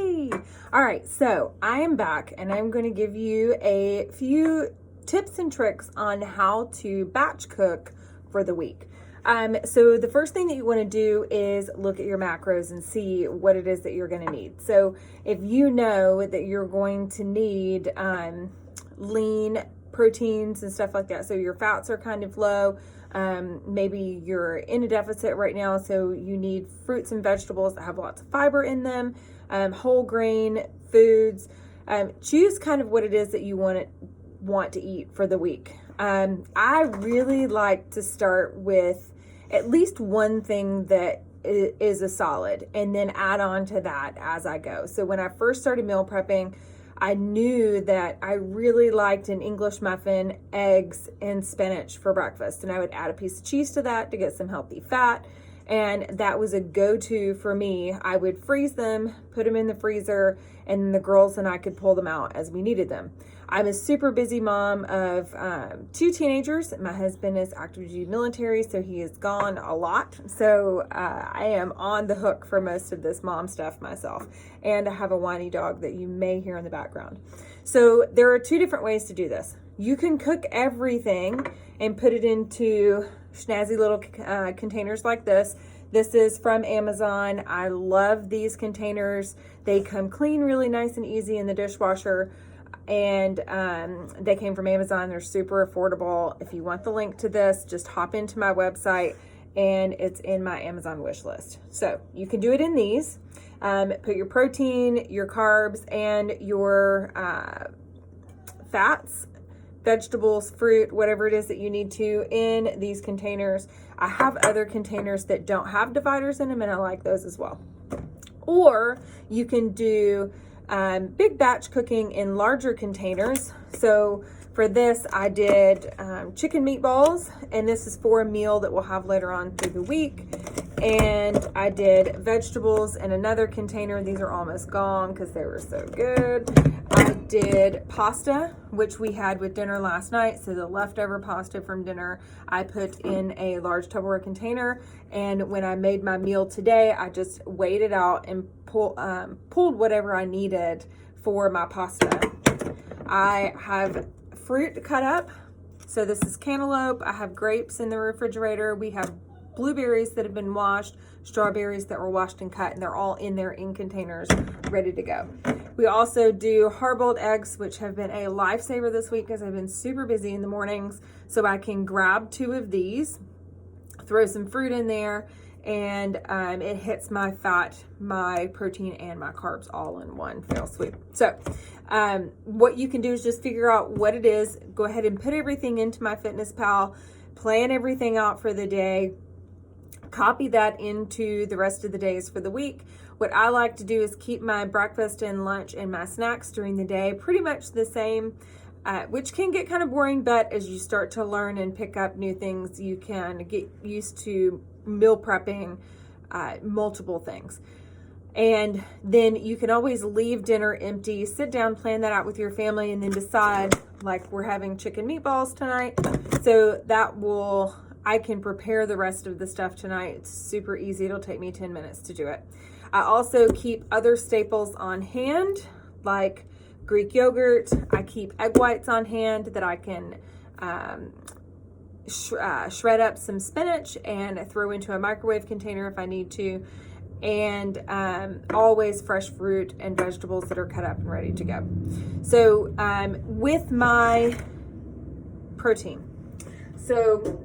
Yay! All right, so I am back and I'm going to give you a few tips and tricks on how to batch cook for the week. So the first thing that you want to do is look at your macros and see what it is that you're going to need. So if you know that you're going to need lean proteins and stuff like that, so your fats are kind of low, maybe you're in a deficit right now, so you need fruits and vegetables that have lots of fiber in them, whole grain foods. Choose kind of what it is that you want to eat for the week. I really like to start with at least one thing that is a solid and then add on to that as I go. So when I first started meal prepping, I knew that I really liked an English muffin, eggs, and spinach for breakfast. And I would add a piece of cheese to that to get some healthy fat. And that was a go-to for me. I would freeze them, put them in the freezer, and the girls and I could pull them out as we needed them. I'm a super busy mom of 2 teenagers. My husband is active duty military, so he is gone a lot. So I am on the hook for most of this mom stuff myself. And I have a whiny dog that you may hear in the background. So there are 2 different ways to do this. You can cook everything and put it into snazzy little containers like this. This is from Amazon. I love these containers. They come clean really nice and easy in the dishwasher. And they came from Amazon. They're super affordable. If you want the link to this, just hop into my website and it's in my Amazon wish list. So you can do it in these. Put your protein, your carbs, and your fats, vegetables, fruit, whatever it is that you need to in these containers. I have other containers that don't have dividers in them, and I like those as well. Or you can do big batch cooking in larger containers. So for this, I did chicken meatballs, and this is for a meal that we'll have later on through the week. And I did vegetables in another container. These are almost gone because they were so good. I did pasta, which we had with dinner last night. So the leftover pasta from dinner, I put in a large Tupperware container. And when I made my meal today, I just weighed it out and pulled whatever I needed for my pasta. I have fruit cut up. So this is cantaloupe. I have grapes in the refrigerator. We have blueberries that have been washed, strawberries that were washed and cut, and they're all in there in containers ready to go. We also do hard-boiled eggs, which have been a lifesaver this week because I've been super busy in the mornings. So I can grab 2 of these, throw some fruit in there, and it hits my fat, my protein, and my carbs all in one fell swoop. So what you can do is just figure out what it is, go ahead and put everything into MyFitnessPal, plan everything out for the day, copy that into the rest of the days for the week. What I like to do is keep my breakfast and lunch and my snacks during the day pretty much the same, which can get kind of boring, but as you start to learn and pick up new things, you can get used to meal prepping multiple things. And then you can always leave dinner empty, sit down, plan that out with your family, and then decide, like we're having chicken meatballs tonight. So I can prepare the rest of the stuff tonight. It's super easy. It'll take me 10 minutes to do it. I also keep other staples on hand, like Greek yogurt. I keep egg whites on hand that I can shred up some spinach and throw into a microwave container if I need to. And always fresh fruit and vegetables that are cut up and ready to go. So with my protein. So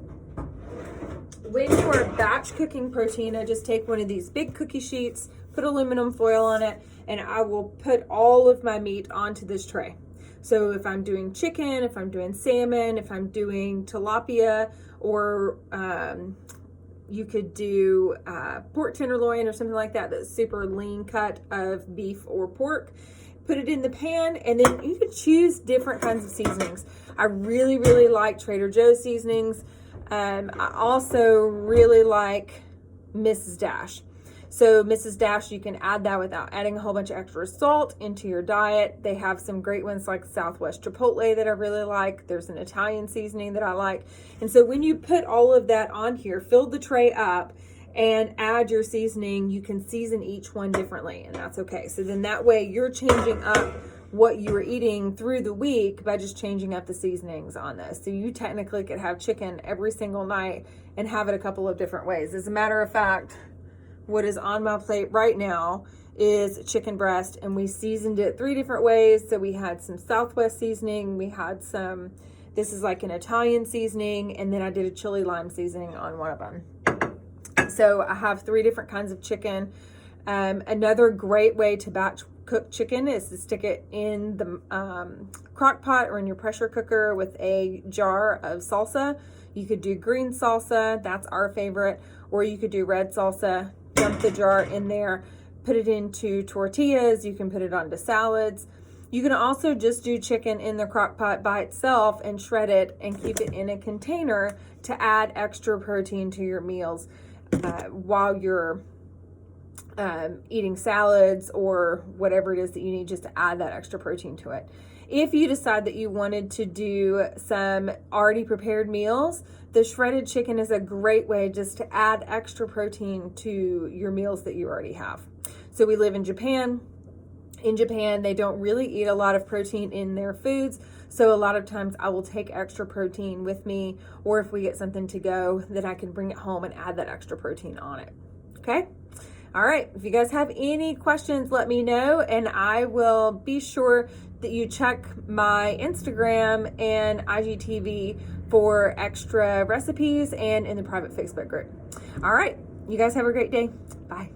when you are batch cooking protein, I just take one of these big cookie sheets, put aluminum foil on it, and I will put all of my meat onto this tray. So if I'm doing chicken, if I'm doing salmon, if I'm doing tilapia, or you could do pork tenderloin or something like that, that's super lean cut of beef or pork. Put it in the pan, and then you could choose different kinds of seasonings. I really, really like Trader Joe's seasonings. I also really like Mrs. Dash. So Mrs. Dash, you can add that without adding a whole bunch of extra salt into your diet. They have some great ones like Southwest Chipotle that I really like. There's an Italian seasoning that I like. And so when you put all of that on here, fill the tray up, and add your seasoning, you can season each one differently, and that's okay. So then that way you're changing up what you were eating through the week by just changing up the seasonings on this. So you technically could have chicken every single night and have it a couple of different ways. As a matter of fact, what is on my plate right now is chicken breast, and we seasoned it 3 different ways. So we had some Southwest seasoning, we had some, this is like an Italian seasoning, and then I did a chili lime seasoning on one of them. So I have 3 different kinds of chicken. Another great way to batch cook chicken is to stick it in the crock pot or in your pressure cooker with a jar of salsa. You could do green salsa, that's our favorite, or you could do red salsa. Dump the jar in there, put it into tortillas, you can put it onto salads. You can also just do chicken in the crock pot by itself and shred it and keep it in a container to add extra protein to your meals while you're eating salads or whatever it is that you need, just to add that extra protein to it. If you decide that you wanted to do some already prepared meals, the shredded chicken is a great way just to add extra protein to your meals that you already have. So we live in Japan. In Japan, they don't really eat a lot of protein in their foods. So a lot of times I will take extra protein with me, or if we get something to go, then I can bring it home and add that extra protein on it. Okay? All right, if you guys have any questions, let me know, and I will be sure that you check my Instagram and IGTV for extra recipes and in the private Facebook group. All right, you guys have a great day. Bye.